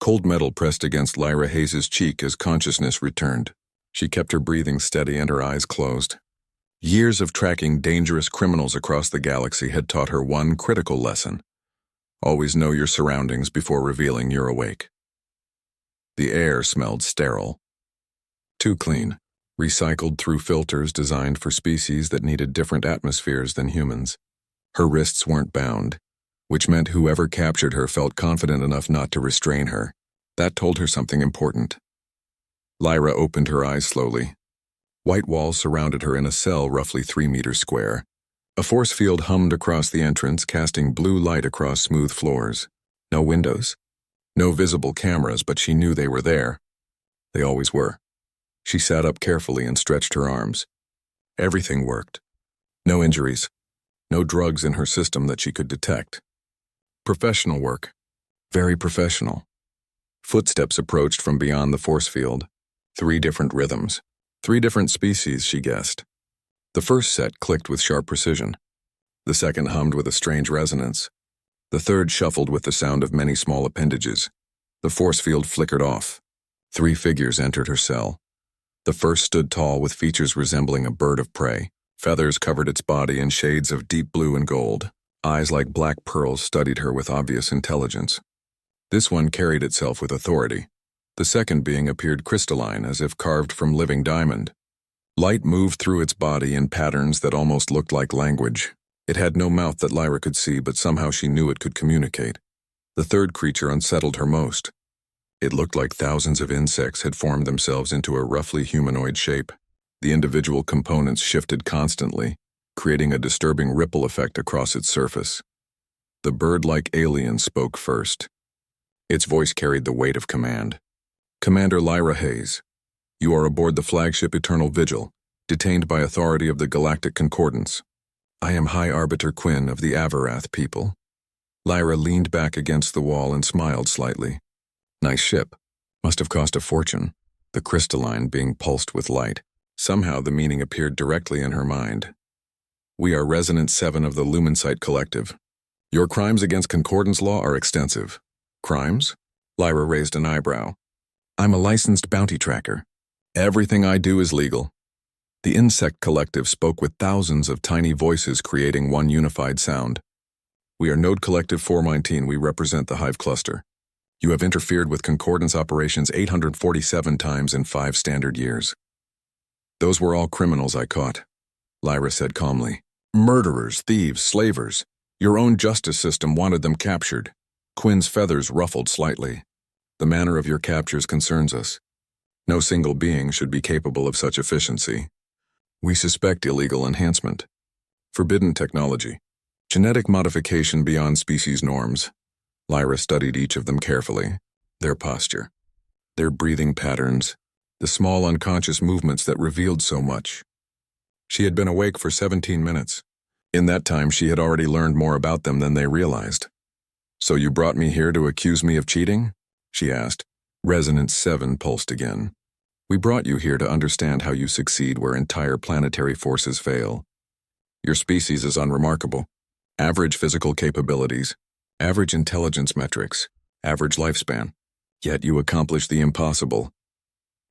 Cold metal pressed against Lyra Hayes's cheek as consciousness returned. She kept her breathing steady and her eyes closed. Years of tracking dangerous criminals across the galaxy had taught her one critical lesson. Always know your surroundings before revealing you're awake. The air smelled sterile. Too clean, recycled through filters designed for species that needed different atmospheres than humans. Her wrists weren't bound, which meant whoever captured her felt confident enough not to restrain her. That told her something important. Lyra opened her eyes slowly. White walls surrounded her in a cell roughly 3 meters square. A force field hummed across the entrance, casting blue light across smooth floors. No windows. No visible cameras, but she knew they were there. They always were. She sat up carefully and stretched her arms. Everything worked. No injuries. No drugs in her system that she could detect. Professional work. Very professional. Footsteps approached from beyond the force field. 3 different rhythms. 3 different species, she guessed. The first set clicked with sharp precision. The second hummed with a strange resonance. The third shuffled with the sound of many small appendages. The force field flickered off. 3 figures entered her cell. The first stood tall with features resembling a bird of prey. Feathers covered its body in shades of deep blue and gold. Eyes like black pearls studied her with obvious intelligence. This one carried itself with authority. The second being appeared crystalline, as if carved from living diamond. Light moved through its body in patterns that almost looked like language. It had no mouth that Lyra could see, but somehow she knew it could communicate. The third creature unsettled her most. It looked like thousands of insects had formed themselves into a roughly humanoid shape. The individual components shifted constantly, creating a disturbing ripple effect across its surface. The bird-like alien spoke first. Its voice carried the weight of command. Commander Lyra Hayes, you are aboard the flagship Eternal Vigil, detained by authority of the Galactic Concordance. I am High Arbiter Quinn of the Avarath people. Lyra leaned back against the wall and smiled slightly. Nice ship. Must have cost a fortune. The crystalline being pulsed with light. Somehow the meaning appeared directly in her mind. We are Resonant 7 of the Lumencyte Collective. Your crimes against Concordance law are extensive. Crimes? Lyra raised an eyebrow. I'm a licensed bounty tracker. Everything I do is legal. The Insect Collective spoke with thousands of tiny voices creating one unified sound. We are Node Collective 419. We represent the Hive Cluster. You have interfered with Concordance operations 847 times in 5 standard years. Those were all criminals I caught, Lyra said calmly. Murderers, thieves, slavers. Your own justice system wanted them captured. Quinn's feathers ruffled slightly. The manner of your captures concerns us. No single being should be capable of such efficiency. We suspect illegal enhancement. Forbidden technology. Genetic modification beyond species norms. Lyra studied each of them carefully. Their posture. Their breathing patterns. The small unconscious movements that revealed so much. She had been awake for 17 minutes. In that time, she had already learned more about them than they realized. So you brought me here to accuse me of cheating? She asked. Resonance 7 pulsed again. We brought you here to understand how you succeed where entire planetary forces fail. Your species is unremarkable. Average physical capabilities, average intelligence metrics, average lifespan. Yet you accomplish the impossible.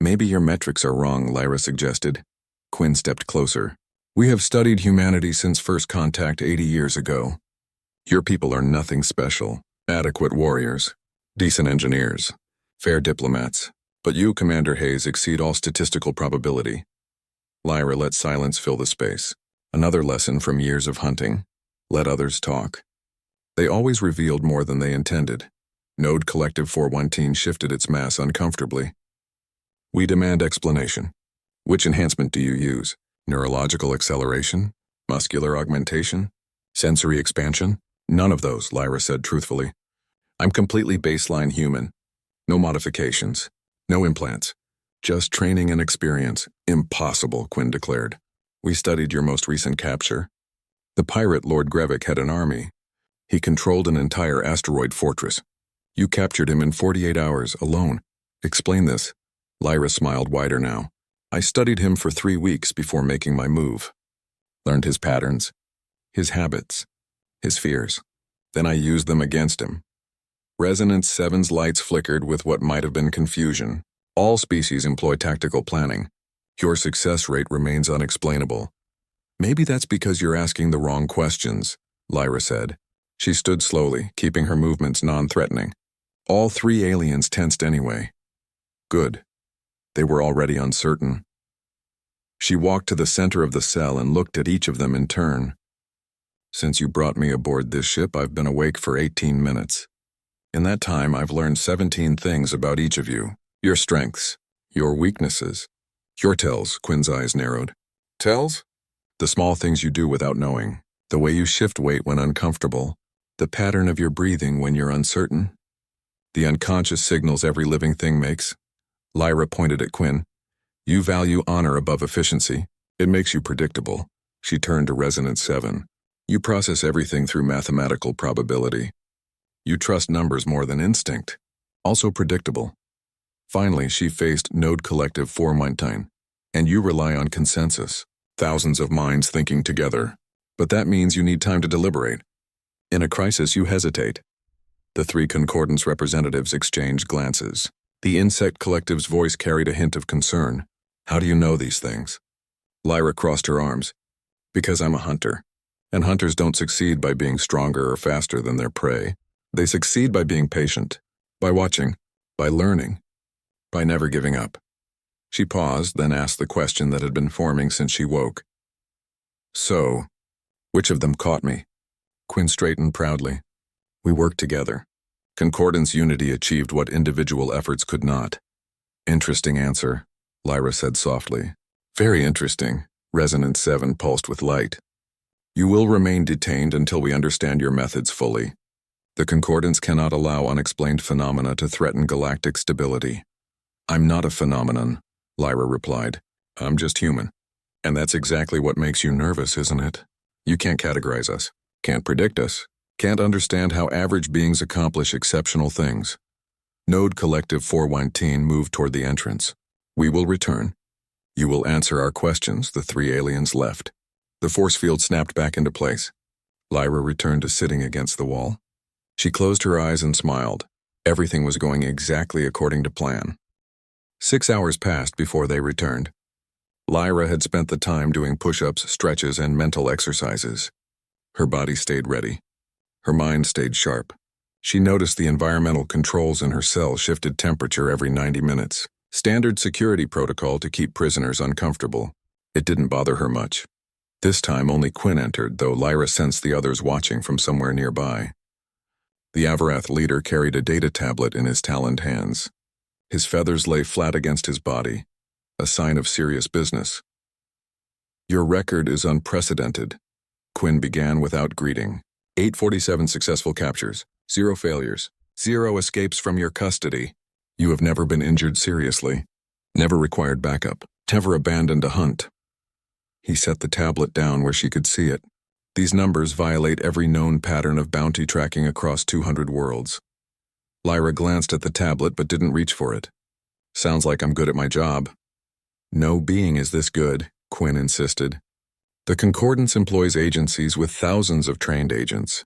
Maybe your metrics are wrong, Lyra suggested. Quinn stepped closer. We have studied humanity since first contact 80 years ago. Your people are nothing special. Adequate warriors, decent engineers, fair diplomats. But you, Commander Hayes, exceed all statistical probability. Lyra let silence fill the space. Another lesson from years of hunting. Let others talk. They always revealed more than they intended. Node Collective 419 shifted its mass uncomfortably. We demand explanation. Which enhancement do you use? Neurological acceleration? Muscular augmentation? Sensory expansion? None of those, Lyra said truthfully. I'm completely baseline human. No modifications. No implants. Just training and experience. Impossible, Quinn declared. We studied your most recent capture. The pirate Lord Grevik had an army. He controlled an entire asteroid fortress. You captured him in 48 hours, alone. Explain this. Lyra smiled wider now. I studied him for 3 weeks before making my move. Learned his patterns, his habits, his fears. Then I used them against him. Resonance 7's lights flickered with what might have been confusion. All species employ tactical planning. Your success rate remains unexplainable. Maybe that's because you're asking the wrong questions, Lyra said. She stood slowly, keeping her movements non-threatening. All three aliens tensed anyway. Good. They were already uncertain. She walked to the center of the cell and looked at each of them in turn. Since you brought me aboard this ship, I've been awake for 18 minutes. In that time, I've learned 17 things about each of you. Your strengths, your weaknesses. Your tells, Quinn's eyes narrowed. Tells? The small things you do without knowing. The way you shift weight when uncomfortable. The pattern of your breathing when you're uncertain. The unconscious signals every living thing makes. Lyra pointed at Quinn. You value honor above efficiency. It makes you predictable. She turned to Resonance 7. You process everything through mathematical probability. You trust numbers more than instinct. Also predictable. Finally, she faced Node Collective 419. And you rely on consensus. Thousands of minds thinking together. But that means you need time to deliberate. In a crisis, you hesitate. The three Concordance representatives exchanged glances. The Insect Collective's voice carried a hint of concern. How do you know these things? Lyra crossed her arms. Because I'm a hunter. And hunters don't succeed by being stronger or faster than their prey. They succeed by being patient, by watching, by learning, by never giving up. She paused, then asked the question that had been forming since she woke. So, which of them caught me? Quinn straightened proudly. We worked together. Concordance unity achieved what individual efforts could not. Interesting answer, Lyra said softly. Very interesting, Resonance 7 pulsed with light. You will remain detained until we understand your methods fully. The Concordance cannot allow unexplained phenomena to threaten galactic stability. I'm not a phenomenon, Lyra replied. I'm just human. And that's exactly what makes you nervous, isn't it? You can't categorize us, can't predict us, can't understand how average beings accomplish exceptional things. Node Collective 419 moved toward the entrance. We will return. You will answer our questions. The three aliens left. The force field snapped back into place. Lyra returned to sitting against the wall. She closed her eyes and smiled. Everything was going exactly according to plan. 6 hours passed before they returned. Lyra had spent the time doing push-ups, stretches, and mental exercises. Her body stayed ready. Her mind stayed sharp. She noticed the environmental controls in her cell shifted temperature every 90 minutes. Standard security protocol to keep prisoners uncomfortable. It didn't bother her much. This time only Quinn entered, though Lyra sensed the others watching from somewhere nearby. The Avarath leader carried a data tablet in his taloned hands. His feathers lay flat against his body, a sign of serious business. Your record is unprecedented, Quinn began without greeting. 847 successful captures, 0 failures, 0 escapes from your custody. You have never been injured seriously, never required backup, never abandoned a hunt. He set the tablet down where she could see it. These numbers violate every known pattern of bounty tracking across 200 worlds. Lyra glanced at the tablet but didn't reach for it. Sounds like I'm good at my job. No being is this good, Quinn insisted. The Concordance employs agencies with thousands of trained agents.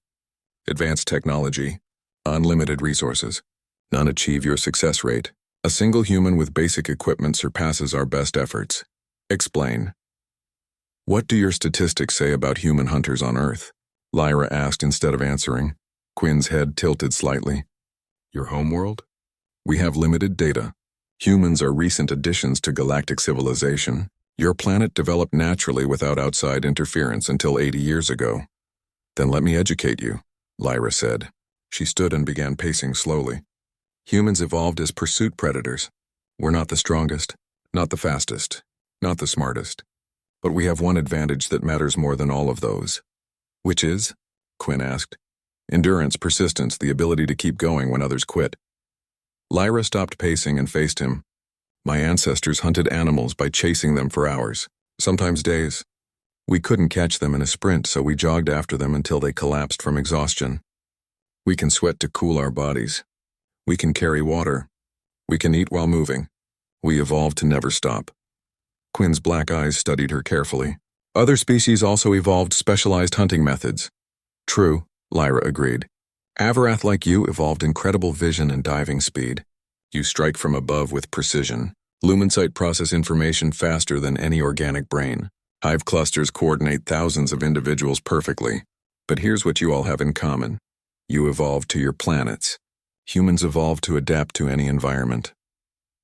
Advanced technology, unlimited resources. None achieve your success rate. A single human with basic equipment surpasses our best efforts. Explain. What do your statistics say about human hunters on Earth? Lyra asked instead of answering. Quinn's head tilted slightly. Your homeworld? We have limited data. Humans are recent additions to galactic civilization. Your planet developed naturally without outside interference until 80 years ago. Then let me educate you, Lyra said. She stood and began pacing slowly. Humans evolved as pursuit predators. We're not the strongest, not the fastest, not the smartest. But we have one advantage that matters more than all of those. Which is? Quinn asked. Endurance, persistence, the ability to keep going when others quit. Lyra stopped pacing and faced him. My ancestors hunted animals by chasing them for hours, sometimes days. We couldn't catch them in a sprint, so we jogged after them until they collapsed from exhaustion. We can sweat to cool our bodies. We can carry water. We can eat while moving. We evolved to never stop. Quinn's black eyes studied her carefully. Other species also evolved specialized hunting methods. True, Lyra agreed. Avarath like you evolved incredible vision and diving speed. You strike from above with precision. Lumensight process information faster than any organic brain. Hive clusters coordinate thousands of individuals perfectly. But here's what you all have in common. You evolved to your planets. Humans evolved to adapt to any environment.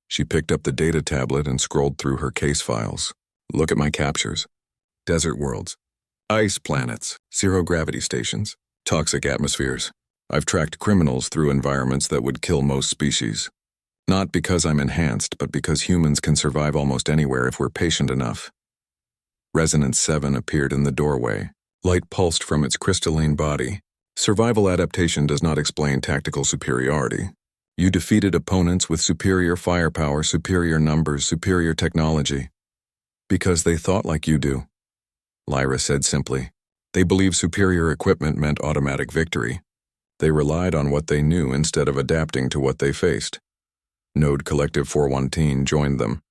She picked up the data tablet and scrolled through her case files. Look at my captures. Desert worlds. Ice planets. Zero-gravity stations. Toxic atmospheres. I've tracked criminals through environments that would kill most species. Not because I'm enhanced, but because humans can survive almost anywhere if we're patient enough. Resonance 7 appeared in the doorway. Light pulsed from its crystalline body. Survival adaptation does not explain tactical superiority. You defeated opponents with superior firepower, superior numbers, superior technology. Because they thought like you do. Lyra said simply. They believed superior equipment meant automatic victory. They relied on what they knew instead of adapting to what they faced. Node Collective 419 joined them.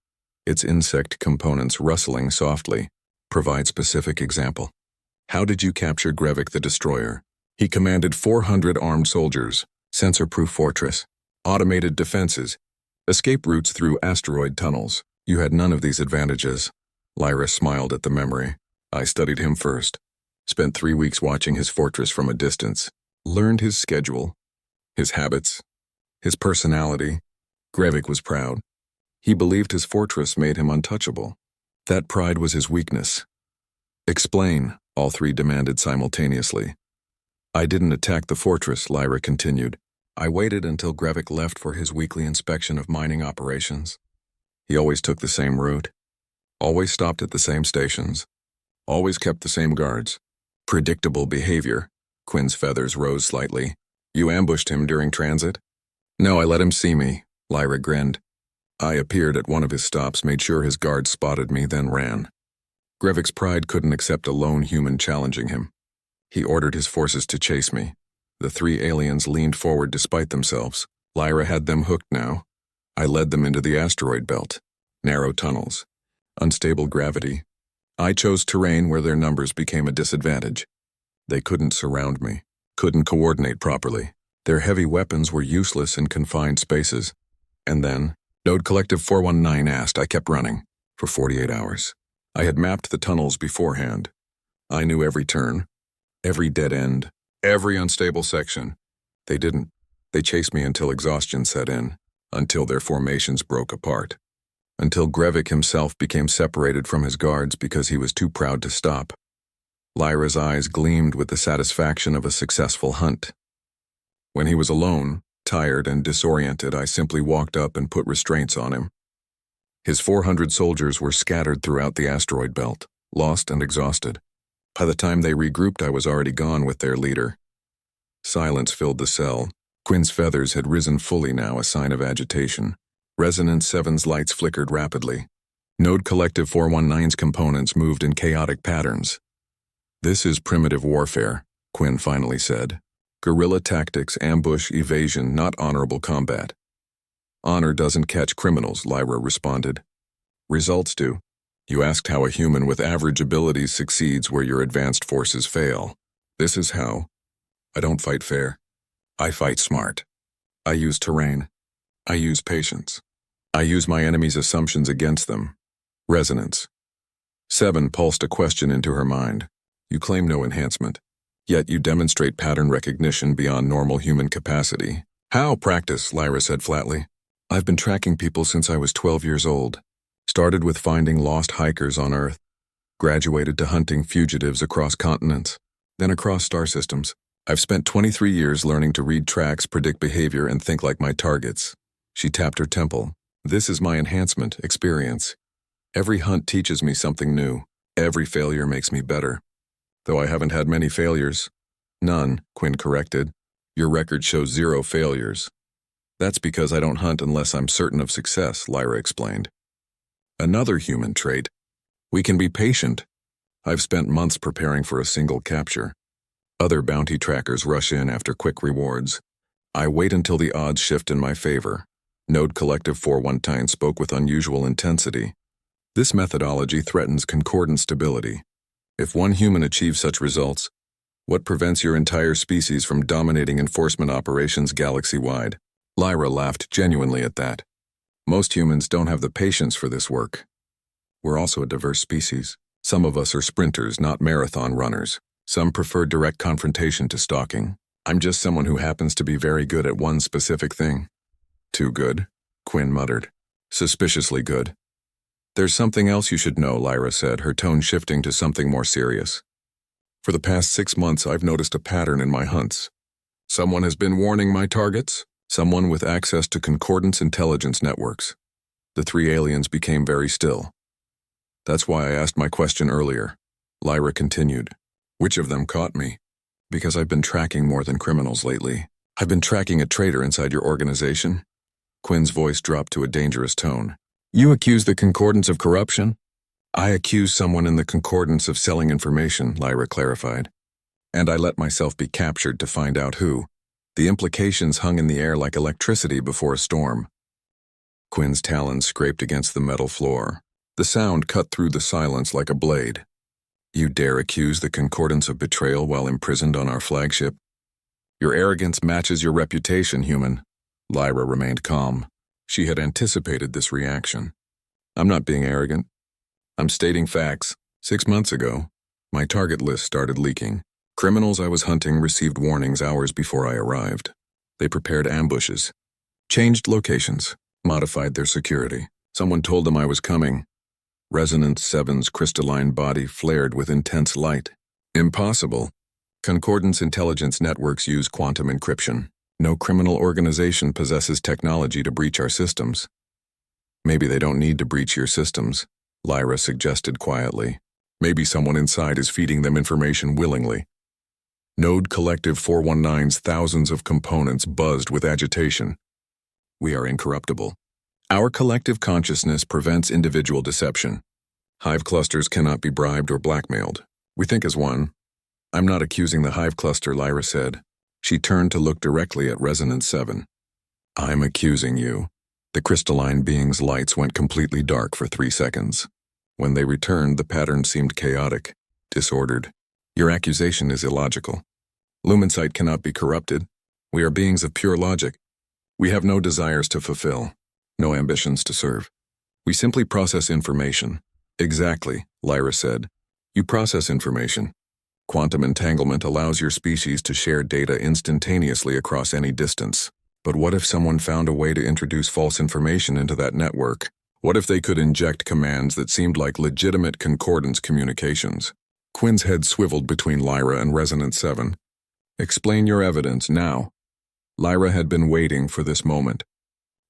Its insect components rustling softly. Provide specific example. How did you capture Grevik the Destroyer? He commanded 400 armed soldiers, sensor-proof fortress, automated defenses, escape routes through asteroid tunnels. You had none of these advantages. Lyra smiled at the memory. I studied him first. Spent 3 weeks watching his fortress from a distance. Learned his schedule, his habits, his personality. Grevik was proud. He believed his fortress made him untouchable. That pride was his weakness. Explain, all three demanded simultaneously. I didn't attack the fortress, Lyra continued. I waited until Grevik left for his weekly inspection of mining operations. He always took the same route. Always stopped at the same stations. Always kept the same guards. Predictable behavior. Quinn's feathers rose slightly. You ambushed him during transit? No, I let him see me. Lyra grinned. I appeared at one of his stops, made sure his guards spotted me, then ran. Grevik's pride couldn't accept a lone human challenging him. He ordered his forces to chase me. The 3 aliens leaned forward despite themselves. Lyra had them hooked now. I led them into the asteroid belt. Narrow tunnels. Unstable gravity. I chose terrain where their numbers became a disadvantage. They couldn't surround me. Couldn't coordinate properly. Their heavy weapons were useless in confined spaces. And then, Node Collective 419 asked. I kept running. For 48 hours. I had mapped the tunnels beforehand. I knew every turn. Every dead end. Every unstable section. They didn't. They chased me until exhaustion set in. Until their formations broke apart. Until Grevik himself became separated from his guards because he was too proud to stop. Lyra's eyes gleamed with the satisfaction of a successful hunt. When he was alone, tired and disoriented, I simply walked up and put restraints on him. His 400 soldiers were scattered throughout the asteroid belt, lost and exhausted. By the time they regrouped, I was already gone with their leader. Silence filled the cell. Quinn's feathers had risen fully now, a sign of agitation. Resonance 7's lights flickered rapidly. Node Collective 419's components moved in chaotic patterns. This is primitive warfare, Quinn finally said. Guerrilla tactics, ambush, evasion, not honorable combat. Honor doesn't catch criminals, Lyra responded. Results do. You asked how a human with average abilities succeeds where your advanced forces fail. This is how. I don't fight fair. I fight smart. I use terrain. I use patience. I use my enemy's assumptions against them. Resonance. 7 pulsed a question into her mind. You claim no enhancement, yet you demonstrate pattern recognition beyond normal human capacity. How? Practice, Lyra said flatly. I've been tracking people since I was 12 years old. Started with finding lost hikers on Earth. Graduated to hunting fugitives across continents, then across star systems. I've spent 23 years learning to read tracks, predict behavior, and think like my targets. She tapped her temple. This is my enhancement, experience. Every hunt teaches me something new. Every failure makes me better. Though I haven't had many failures. None, Quinn corrected. Your record shows 0 failures. That's because I don't hunt unless I'm certain of success, Lyra explained. Another human trait. We can be patient. I've spent months preparing for a single capture. Other bounty trackers rush in after quick rewards. I wait until the odds shift in my favor. Node Collective 419 spoke with unusual intensity. This methodology threatens concordant stability. If one human achieves such results, What prevents your entire species from dominating enforcement operations galaxy-wide? Lyra laughed genuinely at that. Most humans don't have the patience for this work. We're also a diverse species. Some of us are sprinters, not marathon runners. Some prefer direct confrontation to stalking. I'm just someone who happens to be very good at one specific thing. Too good, Quinn muttered. Suspiciously good. There's something else you should know, Lyra said, her tone shifting to something more serious. For the past 6 months, I've noticed a pattern in my hunts. Someone has been warning my targets. Someone with access to concordance intelligence networks. The 3 aliens became very still. That's why I asked my question earlier. Lyra continued. Which of them caught me? Because I've been tracking more than criminals lately. I've been tracking a traitor inside your organization. Quinn's voice dropped to a dangerous tone. You accuse the concordance of corruption? I accuse someone in the concordance of selling information, Lyra clarified. And I let myself be captured to find out who. The implications hung in the air like electricity before a storm. Quinn's talons scraped against the metal floor. The sound cut through the silence like a blade. You dare accuse the concordance of betrayal while imprisoned on our flagship? Your arrogance matches your reputation, human. Lyra remained calm. She had anticipated this reaction. I'm not being arrogant. I'm stating facts. 6 months ago, my target list started leaking. Criminals I was hunting received warnings hours before I arrived. They prepared ambushes, changed locations, modified their security. Someone told them I was coming. Resonance 7's crystalline body flared with intense light. Impossible. Concordance intelligence networks use quantum encryption. No criminal organization possesses technology to breach our systems. Maybe they don't need to breach your systems, Lyra suggested quietly. Maybe someone inside is feeding them information willingly. Node Collective 419's thousands of components buzzed with agitation. We are incorruptible. Our collective consciousness prevents individual deception. Hive clusters cannot be bribed or blackmailed. We think as one. I'm not accusing the Hive cluster, Lyra said. She turned to look directly at Resonance 7. I'm accusing you. The crystalline being's lights went completely dark for 3 seconds. When they returned, the pattern seemed chaotic, disordered. Your accusation is illogical. Lumensight cannot be corrupted. We are beings of pure logic. We have no desires to fulfill, no ambitions to serve. We simply process information. Exactly, Lyra said. You process information. Quantum entanglement allows your species to share data instantaneously across any distance. But what if someone found a way to introduce false information into that network? What if they could inject commands that seemed like legitimate concordance communications? Quinn's head swiveled between Lyra and Resonance 7. Explain your evidence now. Lyra had been waiting for this moment.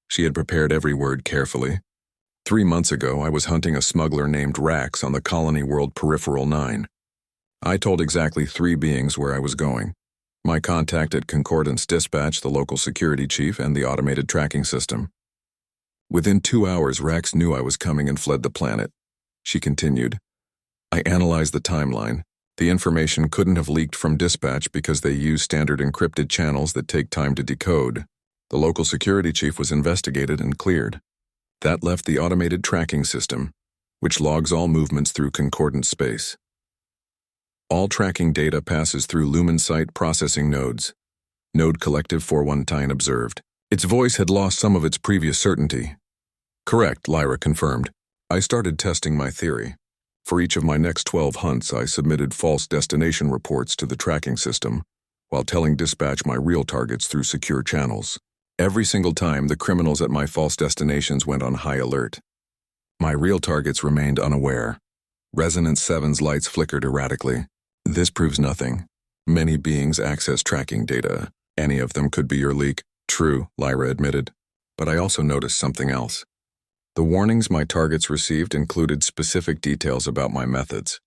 She had prepared every word carefully. 3 months ago, I was hunting a smuggler named Rax on the colony world Peripheral 9. I told exactly 3 beings where I was going. My contact at Concordance Dispatch, the local security chief, and the automated tracking system. Within 2 hours, Rax knew I was coming and fled the planet. She continued. I analyzed the timeline. The information couldn't have leaked from dispatch because they use standard encrypted channels that take time to decode. The local security chief was investigated and cleared. That left the automated tracking system, which logs all movements through concordant space. All tracking data passes through Lumensight processing nodes. Node Collective 419 observed. Its voice had lost some of its previous certainty. Correct, Lyra confirmed. I started testing my theory. For each of my next 12 hunts, I submitted false destination reports to the tracking system, while telling dispatch my real targets through secure channels. Every single time, the criminals at my false destinations went on high alert. My real targets remained unaware. Resonance 7's lights flickered erratically. This proves nothing. Many beings access tracking data. Any of them could be your leak. True, Lyra admitted. But I also noticed something else. The warnings my targets received included specific details about my methods.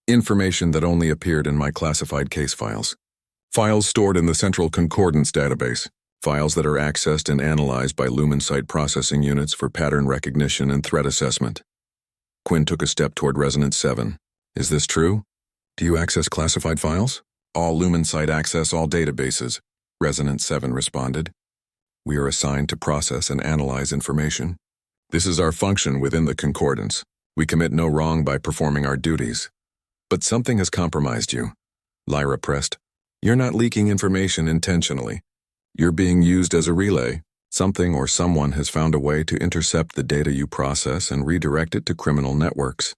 Information that only appeared in my classified case files. Files stored in the Central Concordance database. Files that are accessed and analyzed by Lumensight processing units for pattern recognition and threat assessment. Quinn took a step toward Resonance 7. Is this true? Do you access classified files? All Lumensight access all databases, Resonance 7 responded. We are assigned to process and analyze information. This is our function within the concordance. We commit no wrong by performing our duties. But something has compromised you. Lyra pressed. You're not leaking information intentionally. You're being used as a relay. Something or someone has found a way to intercept the data you process and redirect it to criminal networks.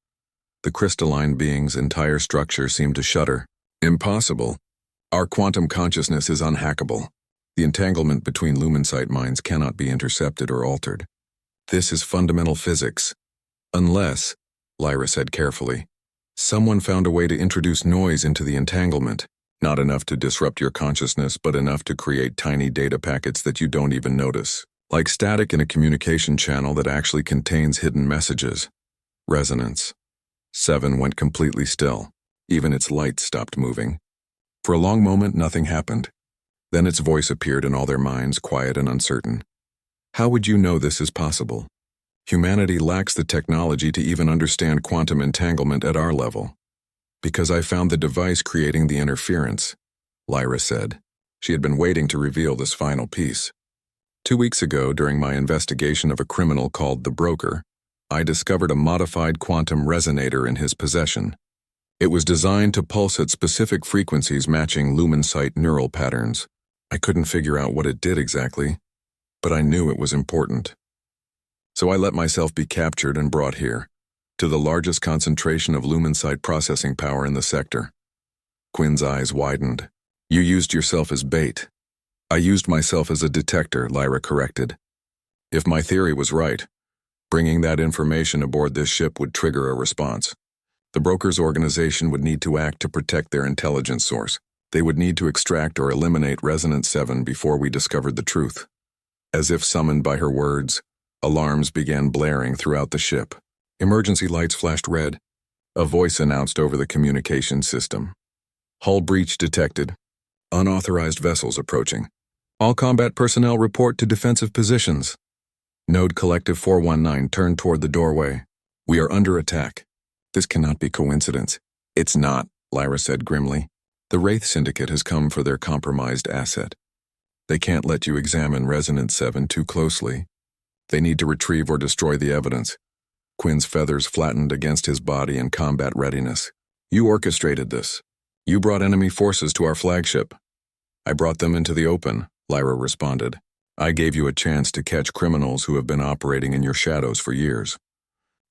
The crystalline being's entire structure seemed to shudder. Impossible. Our quantum consciousness is unhackable. The entanglement between Lumencyte minds cannot be intercepted or altered. This is fundamental physics. Unless, Lyra said carefully, someone found a way to introduce noise into the entanglement, not enough to disrupt your consciousness, but enough to create tiny data packets that you don't even notice, like static in a communication channel that actually contains hidden messages. Resonance. 7 went completely still. Even its lights stopped moving. For a long moment, nothing happened. Then its voice appeared in all their minds, quiet and uncertain. How would you know this is possible? Humanity lacks the technology to even understand quantum entanglement at our level. Because I found the device creating the interference, Lyra said. She had been waiting to reveal this final piece. 2 weeks ago, during my investigation of a criminal called the Broker, I discovered a modified quantum resonator in his possession. It was designed to pulse at specific frequencies matching Lumencyte neural patterns. I couldn't figure out what it did exactly, but I knew it was important. So I let myself be captured and brought here, to the largest concentration of Lumencyte processing power in the sector. Quinn's eyes widened. You used yourself as bait. I used myself as a detector, Lyra corrected. If my theory was right, bringing that information aboard this ship would trigger a response. The Broker's organization would need to act to protect their intelligence source. They would need to extract or eliminate Resonance 7 before we discovered the truth. As if summoned by her words, alarms began blaring throughout the ship. Emergency lights flashed red. A voice announced over the communication system. Hull breach detected. Unauthorized vessels approaching. All combat personnel report to defensive positions. Node Collective 419 turned toward the doorway. We are under attack. This cannot be coincidence. It's not, Lyra said grimly. The Wraith Syndicate has come for their compromised asset. They can't let you examine Resonance 7 too closely. They need to retrieve or destroy the evidence. Quinn's feathers flattened against his body in combat readiness. You orchestrated this. You brought enemy forces to our flagship. I brought them into the open, Lyra responded. I gave you a chance to catch criminals who have been operating in your shadows for years.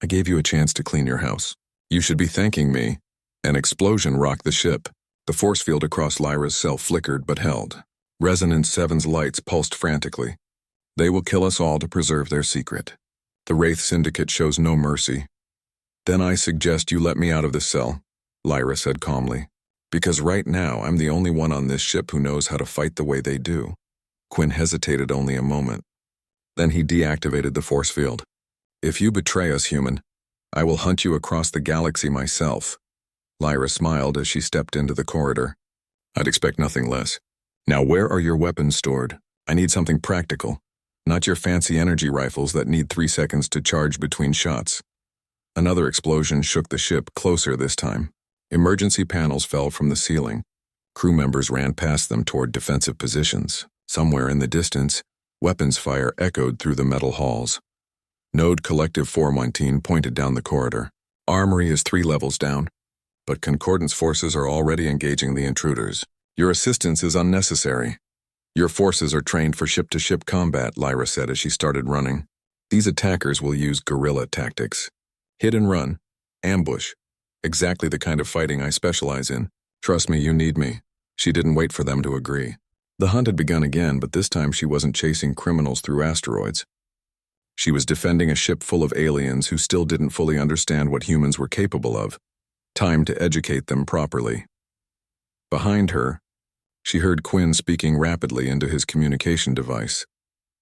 I gave you a chance to clean your house. You should be thanking me. An explosion rocked the ship. The force field across Lyra's cell flickered but held. Resonance 7's lights pulsed frantically. They will kill us all to preserve their secret. The Wraith Syndicate shows no mercy. Then I suggest you let me out of the cell, Lyra said calmly. Because right now I'm the only one on this ship who knows how to fight the way they do. Quinn hesitated only a moment. Then he deactivated the force field. If you betray us, human, I will hunt you across the galaxy myself. Lyra smiled as she stepped into the corridor. I'd expect nothing less. Now where are your weapons stored? I need something practical. Not your fancy energy rifles that need 3 seconds to charge between shots. Another explosion shook the ship, closer this time. Emergency panels fell from the ceiling. Crew members ran past them toward defensive positions. Somewhere in the distance, weapons fire echoed through the metal halls. Node Collective 419 pointed down the corridor. Armory is 3 levels down, but Concordance forces are already engaging the intruders. Your assistance is unnecessary. Your forces are trained for ship-to-ship combat, Lyra said as she started running. These attackers will use guerrilla tactics. Hit and run. Ambush. Exactly the kind of fighting I specialize in. Trust me, you need me. She didn't wait for them to agree. The hunt had begun again, but this time she wasn't chasing criminals through asteroids. She was defending a ship full of aliens who still didn't fully understand what humans were capable of. Time to educate them properly. Behind her, she heard Quinn speaking rapidly into his communication device.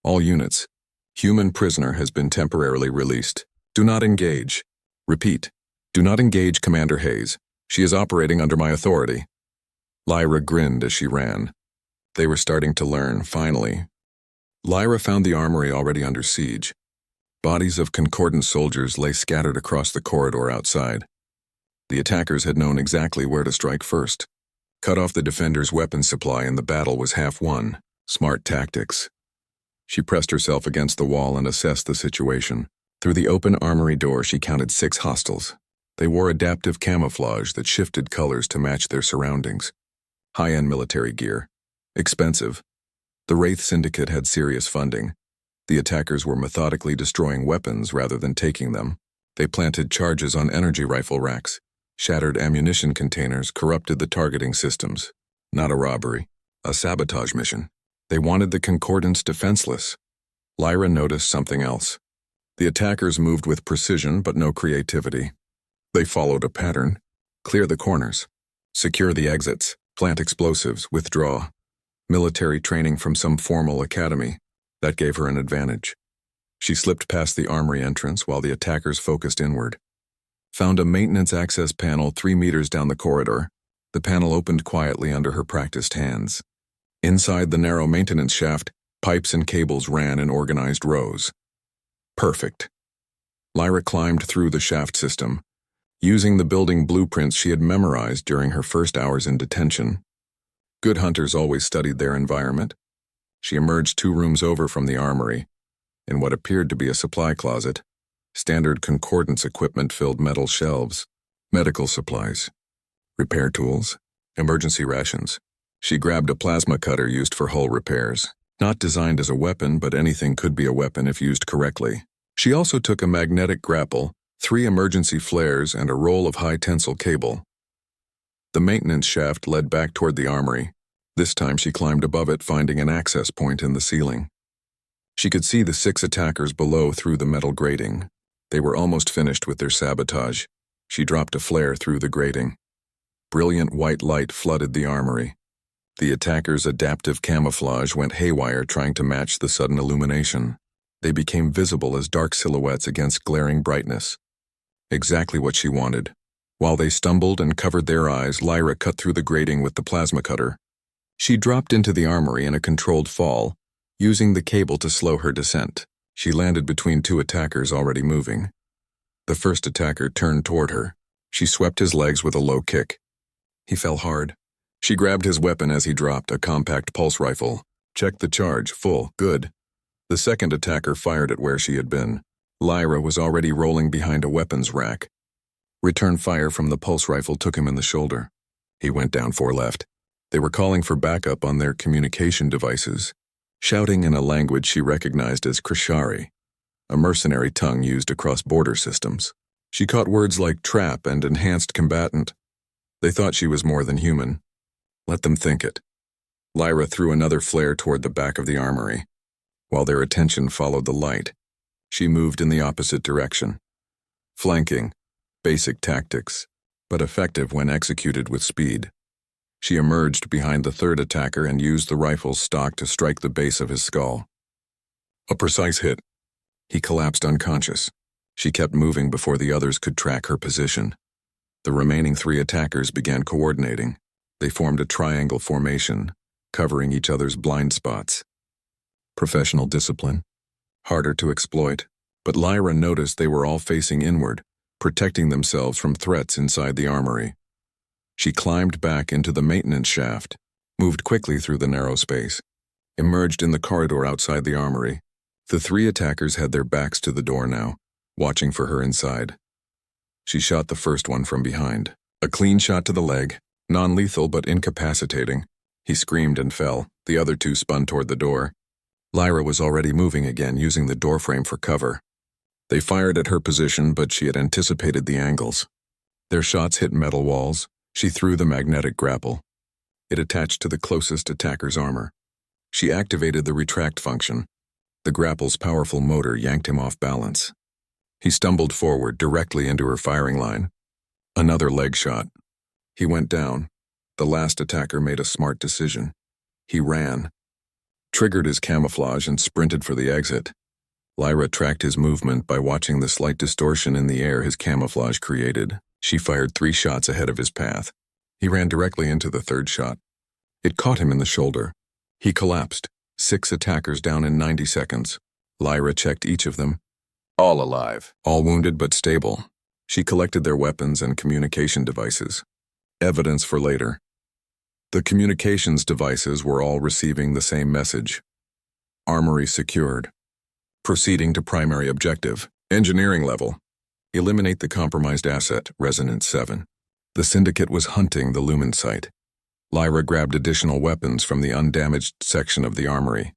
All units. Human prisoner has been temporarily released. Do not engage. Repeat. Do not engage Commander Hayes. She is operating under my authority. Lyra grinned as she ran. They were starting to learn, finally. Lyra found the armory already under siege. Bodies of Concordant soldiers lay scattered across the corridor outside. The attackers had known exactly where to strike first. Cut off the defenders' weapons supply and the battle was half won. Smart tactics. She pressed herself against the wall and assessed the situation. Through the open armory door, she counted 6 hostiles. They wore adaptive camouflage that shifted colors to match their surroundings. High-end military gear. Expensive. The Wraith Syndicate had serious funding. The attackers were methodically destroying weapons rather than taking them. They planted charges on energy rifle racks, shattered ammunition containers, corrupted the targeting systems. Not a robbery, a sabotage mission. They wanted the Concordance defenseless. Lyra noticed something else. The attackers moved with precision but no creativity. They followed a pattern. Clear the corners. Secure the exits. Plant explosives. Withdraw. Military training from some formal academy. That gave her an advantage. She slipped past the armory entrance while the attackers focused inward. Found a maintenance access panel 3 meters down the corridor. The panel opened quietly under her practiced hands. Inside the narrow maintenance shaft, pipes and cables ran in organized rows. Perfect. Lyra climbed through the shaft system, using the building blueprints she had memorized during her first hours in detention. Good hunters always studied their environment. She emerged 2 rooms over from the armory. In what appeared to be a supply closet, standard concordance equipment filled metal shelves, medical supplies, repair tools, emergency rations. She grabbed a plasma cutter used for hull repairs. Not designed as a weapon, but anything could be a weapon if used correctly. She also took a magnetic grapple, 3 emergency flares, and a roll of high-tensile cable. The maintenance shaft led back toward the armory. This time she climbed above it, finding an access point in the ceiling. She could see the 6 attackers below through the metal grating. They were almost finished with their sabotage. She dropped a flare through the grating. Brilliant white light flooded the armory. The attackers' adaptive camouflage went haywire trying to match the sudden illumination. They became visible as dark silhouettes against glaring brightness. Exactly what she wanted. While they stumbled and covered their eyes, Lyra cut through the grating with the plasma cutter. She dropped into the armory in a controlled fall, using the cable to slow her descent. She landed between 2 attackers already moving. The first attacker turned toward her. She swept his legs with a low kick. He fell hard. She grabbed his weapon as he dropped, a compact pulse rifle. Checked the charge. Full. Good. The second attacker fired at where she had been. Lyra was already rolling behind a weapons rack. Return fire from the pulse rifle took him in the shoulder. He went down 4 left. They were calling for backup on their communication devices, shouting in a language she recognized as Krishari, a mercenary tongue used across border systems. She caught words like trap and enhanced combatant. They thought she was more than human. Let them think it. Lyra threw another flare toward the back of the armory. While their attention followed the light, she moved in the opposite direction. Flanking, basic tactics, but effective when executed with speed. She emerged behind the third attacker and used the rifle's stock to strike the base of his skull. A precise hit. He collapsed unconscious. She kept moving before the others could track her position. The remaining 3 attackers began coordinating. They formed a triangle formation, covering each other's blind spots. Professional discipline. Harder to exploit. But Lyra noticed they were all facing inward, protecting themselves from threats inside the armory. She climbed back into the maintenance shaft, moved quickly through the narrow space, emerged in the corridor outside the armory. The 3 attackers had their backs to the door now, watching for her inside. She shot the first one from behind. A clean shot to the leg, non-lethal but incapacitating. He screamed and fell. The other 2 spun toward the door. Lyra was already moving again, using the doorframe for cover. They fired at her position, but she had anticipated the angles. Their shots hit metal walls. She threw the magnetic grapple. It attached to the closest attacker's armor. She activated the retract function. The grapple's powerful motor yanked him off balance. He stumbled forward directly into her firing line. Another leg shot. He went down. The last attacker made a smart decision. He ran, triggered his camouflage, and sprinted for the exit. Lyra tracked his movement by watching the slight distortion in the air his camouflage created. She fired 3 shots ahead of his path. He ran directly into the third shot. It caught him in the shoulder. He collapsed. 6 attackers down in 90 seconds. Lyra checked each of them. All alive. All wounded but stable. She collected their weapons and communication devices. Evidence for later. The communications devices were all receiving the same message. Armory secured. Proceeding to primary objective. Engineering level. Eliminate the compromised asset, Resonance 7. The Syndicate was hunting the Lumen site. Lyra grabbed additional weapons from the undamaged section of the armory.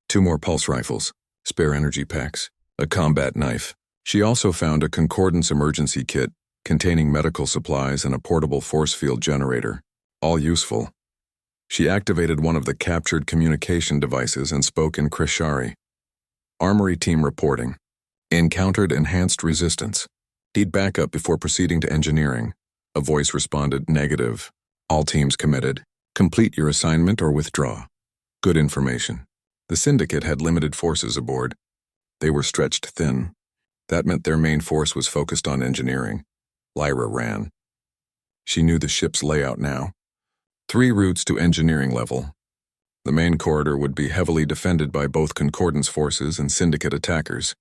2 more pulse rifles, spare energy packs, a combat knife. She also found a concordance emergency kit containing medical supplies and a portable force field generator, all useful. She activated one of the captured communication devices and spoke in Krishari. Armory team reporting. Encountered enhanced resistance. Need backup before proceeding to engineering. A voice responded, negative. All teams committed. Complete your assignment or withdraw. Good information. The Syndicate had limited forces aboard. They were stretched thin. That meant their main force was focused on engineering. Lyra ran. She knew the ship's layout now. 3 routes to engineering level. The main corridor would be heavily defended by both Concordance forces and Syndicate attackers.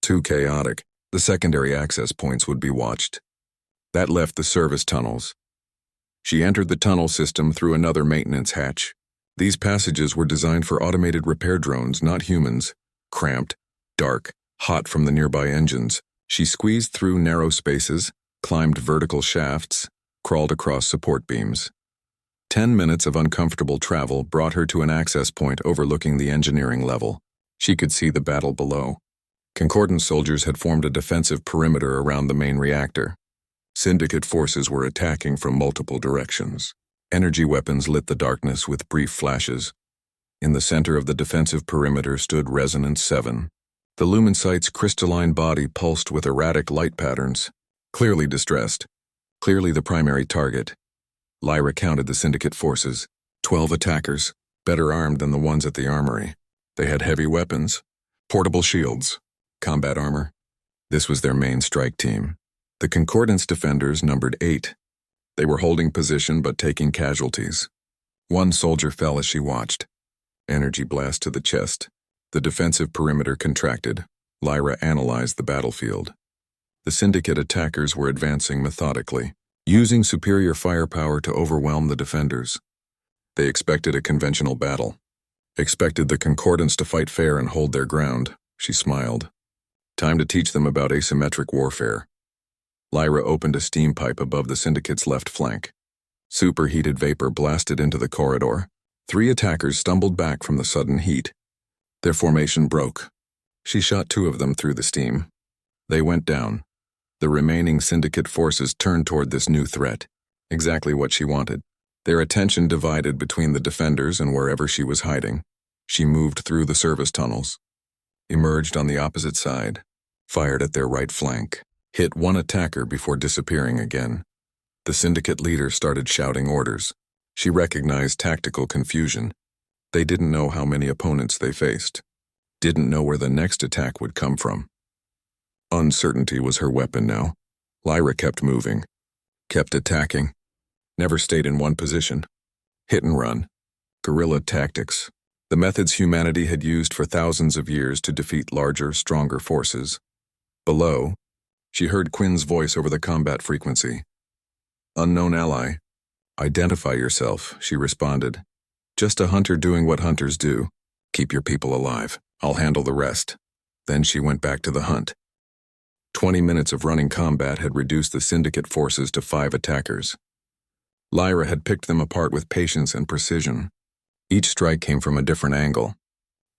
Too chaotic, the secondary access points would be watched. That left the service tunnels. She entered the tunnel system through another maintenance hatch. These passages were designed for automated repair drones, not humans. Cramped, dark, hot from the nearby engines. She squeezed through narrow spaces, climbed vertical shafts, crawled across support beams. 10 minutes of uncomfortable travel brought her to an access point overlooking the engineering level. She could see the battle below. Concordance soldiers had formed a defensive perimeter around the main reactor. Syndicate forces were attacking from multiple directions. Energy weapons lit the darkness with brief flashes. In the center of the defensive perimeter stood Resonance 7. The Lumen site's crystalline body pulsed with erratic light patterns. Clearly distressed. Clearly the primary target. Lyra counted the Syndicate forces. 12 attackers, better armed than the ones at the armory. They had heavy weapons, portable shields, combat armor. This was their main strike team. The Concordance defenders numbered 8. They were holding position but taking casualties. 1 soldier fell as she watched. Energy blast to the chest. The defensive perimeter contracted. Lyra analyzed the battlefield. The Syndicate attackers were advancing methodically, using superior firepower to overwhelm the defenders. They expected a conventional battle. Expected the Concordance to fight fair and hold their ground. She smiled. Time to teach them about asymmetric warfare. Lyra opened a steam pipe above the Syndicate's left flank. Superheated vapor blasted into the corridor. 3 attackers stumbled back from the sudden heat. Their formation broke. She shot 2 of them through the steam. They went down. The remaining Syndicate forces turned toward this new threat. Exactly what she wanted. Their attention divided between the defenders and wherever she was hiding. She moved through the service tunnels. Emerged on the opposite side. Fired at their right flank. Hit 1 attacker before disappearing again. The Syndicate leader started shouting orders. She recognized tactical confusion. They didn't know how many opponents they faced. Didn't know where the next attack would come from. Uncertainty was her weapon now. Lyra kept moving. Kept attacking. Never stayed in one position. Hit and run. Guerrilla tactics. The methods humanity had used for thousands of years to defeat larger, stronger forces. Below, she heard Quinn's voice over the combat frequency. Unknown ally. Identify yourself, she responded. Just a hunter doing what hunters do. Keep your people alive. I'll handle the rest. Then she went back to the hunt. 20 minutes of running combat had reduced the Syndicate forces to 5 attackers. Lyra had picked them apart with patience and precision. Each strike came from a different angle.